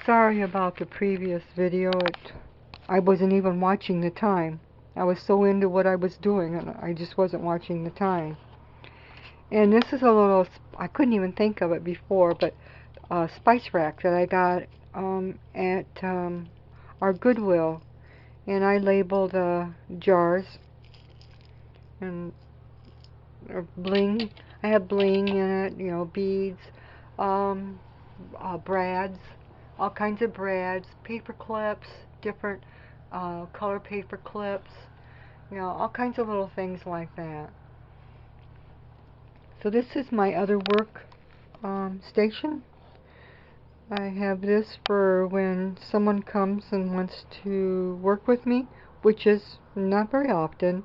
Sorry about the previous video. I wasn't even watching the time. I was so into what I was doing and I just wasn't watching the time. And this is a little, I couldn't even think of it before, but spice rack that I got at our Goodwill. And I labeled jars and bling. I have bling in it, you know, beads, brads, all kinds of brads, paper clips, different color paper clips, you know, all kinds of little things like that. So this is my other work station. I have this for when someone comes and wants to work with me, which is not very often.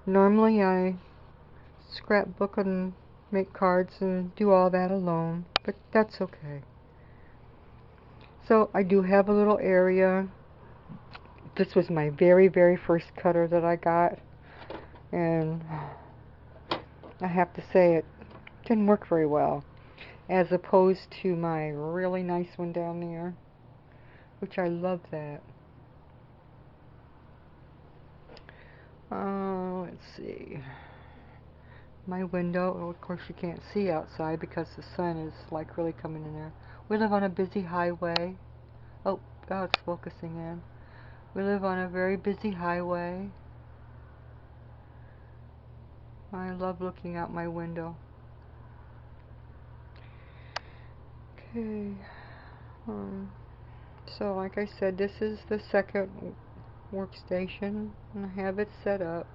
Normally I scrapbook and make cards and do all that alone, but that's okay. So I do have a little area. This was my very, very first cutter that I got, and I have to say it didn't work very well, as opposed to my really nice one down there, which I love that. Let's see. My window, oh, of course you can't see outside because the sun is like really coming in there. We live on a busy highway. Oh, now it's focusing in. We live on a very busy highway. I love looking out my window. Okay. So like I said, this is the second workstation, and I have it set up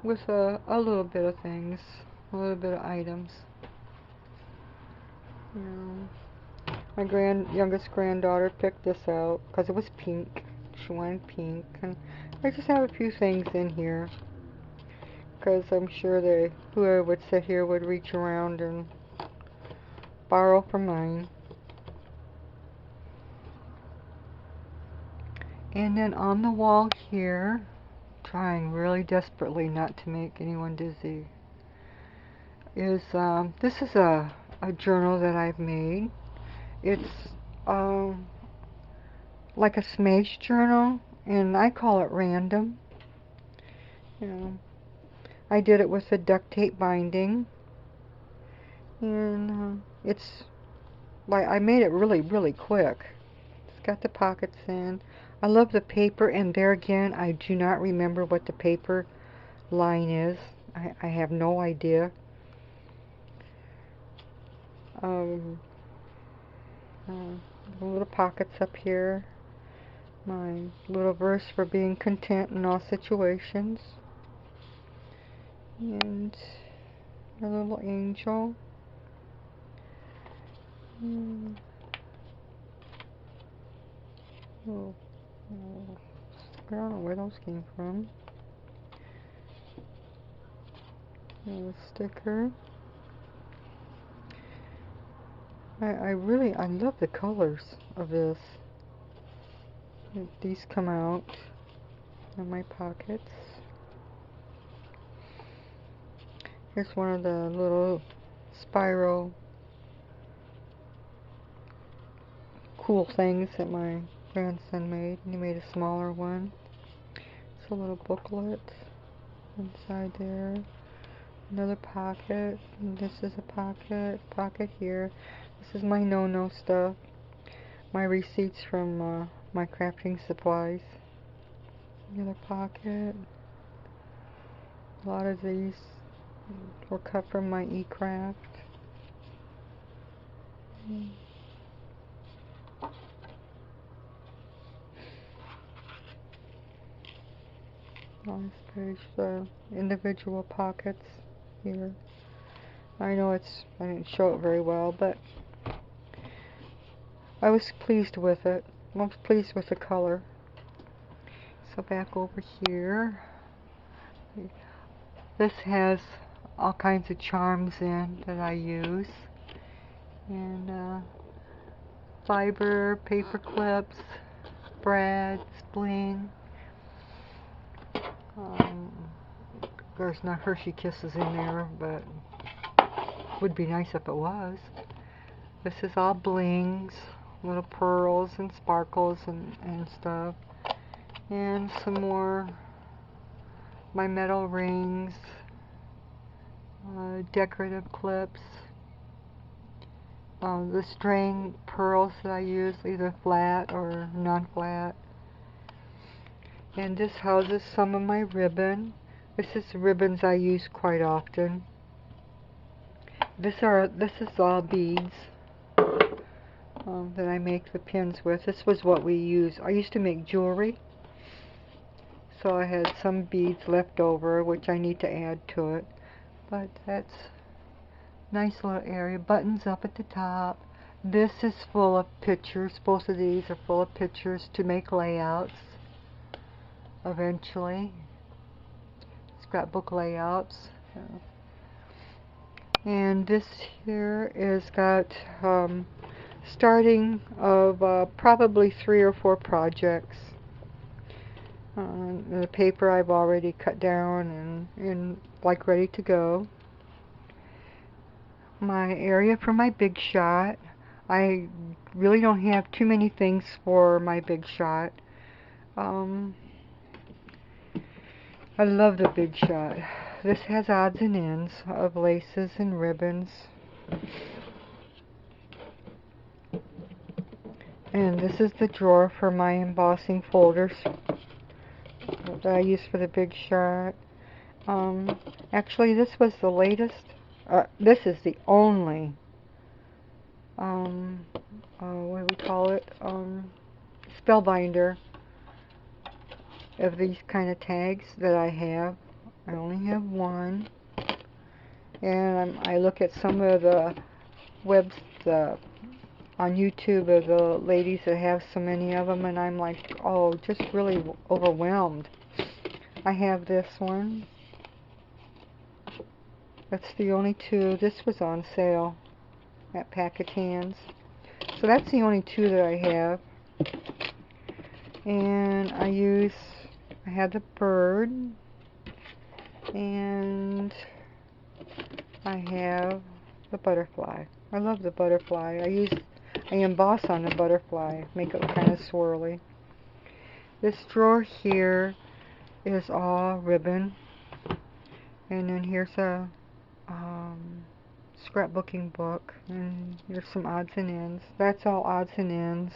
with a little bit of things, a little bit of items. You know, my youngest granddaughter picked this out because it was pink. She wanted pink, and I just have a few things in here because I'm sure that whoever would sit here would reach around and borrow from mine. And then on the wall here, trying really desperately not to make anyone dizzy, is this is a journal that I've made. It's like a smash journal, and I call it random. You know, I did it with a duct tape binding, and it's like I made it really, really quick. It's got the pockets in. I love the paper, and there again, I do not remember what the paper line is. I have no idea. The little pockets up here. My little verse for being content in all situations. And a little angel. Oh, I don't know where those came from. A sticker. I love the colors of this. These come out in my pockets. Here's one of the little spiral cool things that my grandson made. He made a smaller one. It's a little booklet inside there. Another pocket. And this is a pocket here. This is my no-no stuff. My receipts from my crafting supplies. Another pocket. A lot of these were cut from my e-craft. On this page, the individual pockets here. I know I didn't show it very well, but I was pleased with it. I was pleased with the color. So back over here, this has all kinds of charms in that I use, and fiber, paper clips, brads, bling. There's no Hershey Kisses in there, but would be nice if it was. This is all blings, little pearls and sparkles and stuff. And some more my metal rings, decorative clips, the string pearls that I use, either flat or non-flat. And this houses some of my ribbon. This is ribbons I use quite often. This is all beads that I make the pins with. This was what we used. I used to make jewelry, so I had some beads left over, which I need to add to it. But that's nice little area. Buttons up at the top. This is full of pictures. Both of these are full of pictures to make layouts eventually. Scrapbook layouts. And this here is got starting of probably 3 or 4 projects. The paper I've already cut down and like ready to go. My area for my big shot. I really don't have too many things for my big shot. I love the big shot. This has odds and ends of laces and ribbons. And this is the drawer for my embossing folders that I use for the big shot. Actually, this was the latest. This is the only, what do we call it? Spellbinder of these kind of tags that I have. I only have one. And I look at some of the webs on YouTube of the ladies that have so many of them, and I'm like, oh, just really overwhelmed. I have this one. That's the only two. This was on sale at Pack of Tans. So that's the only two that I have. And I had the bird, and I have the butterfly. I love the butterfly. I emboss on the butterfly, make it kind of swirly. This drawer here is all ribbon, and then here's a scrapbooking book, and there's some odds and ends. That's all odds and ends.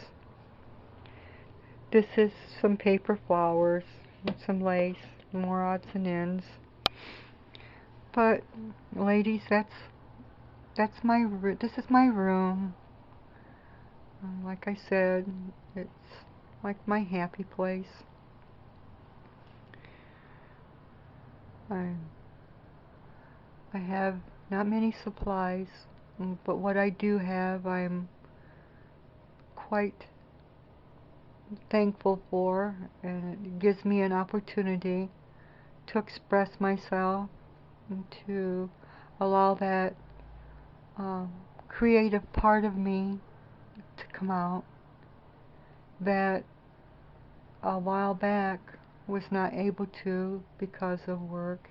This is some paper flowers with some lace, more odds and ends. But ladies, this is my room. Like I said, it's like my happy place. I have not many supplies, but what I do have, I'm quite thankful for, and it gives me an opportunity to express myself and to allow that creative part of me to come out that a while back was not able to because of work,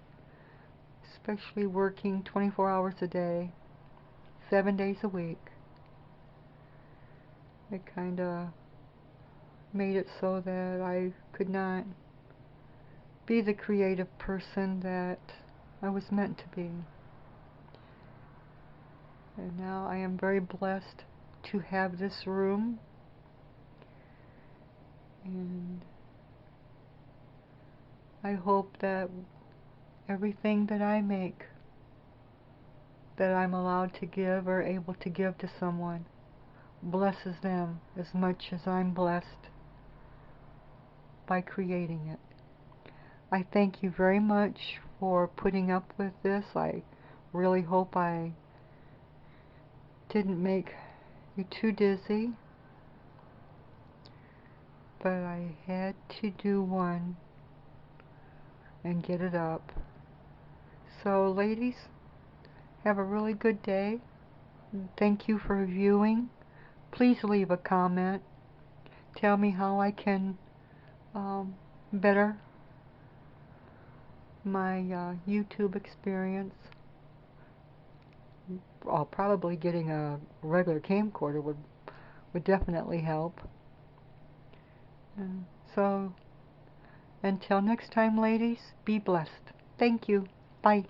especially working 24 hours a day, 7 days a week. It kind of made it so that I could not be the creative person that I was meant to be. And now I am very blessed to have this room, and I hope that everything that I make, that I'm allowed to give or able to give to someone, blesses them as much as I'm blessed by creating it. I thank you very much for putting up with this. I really hope I didn't make you too dizzy, but I had to do one and get it up. So ladies, have a really good day. Thank you for viewing. Please leave a comment. Tell me how I can better my YouTube experience. Probably getting a regular camcorder would definitely help. So, until next time, ladies, be blessed. Thank you. Bye.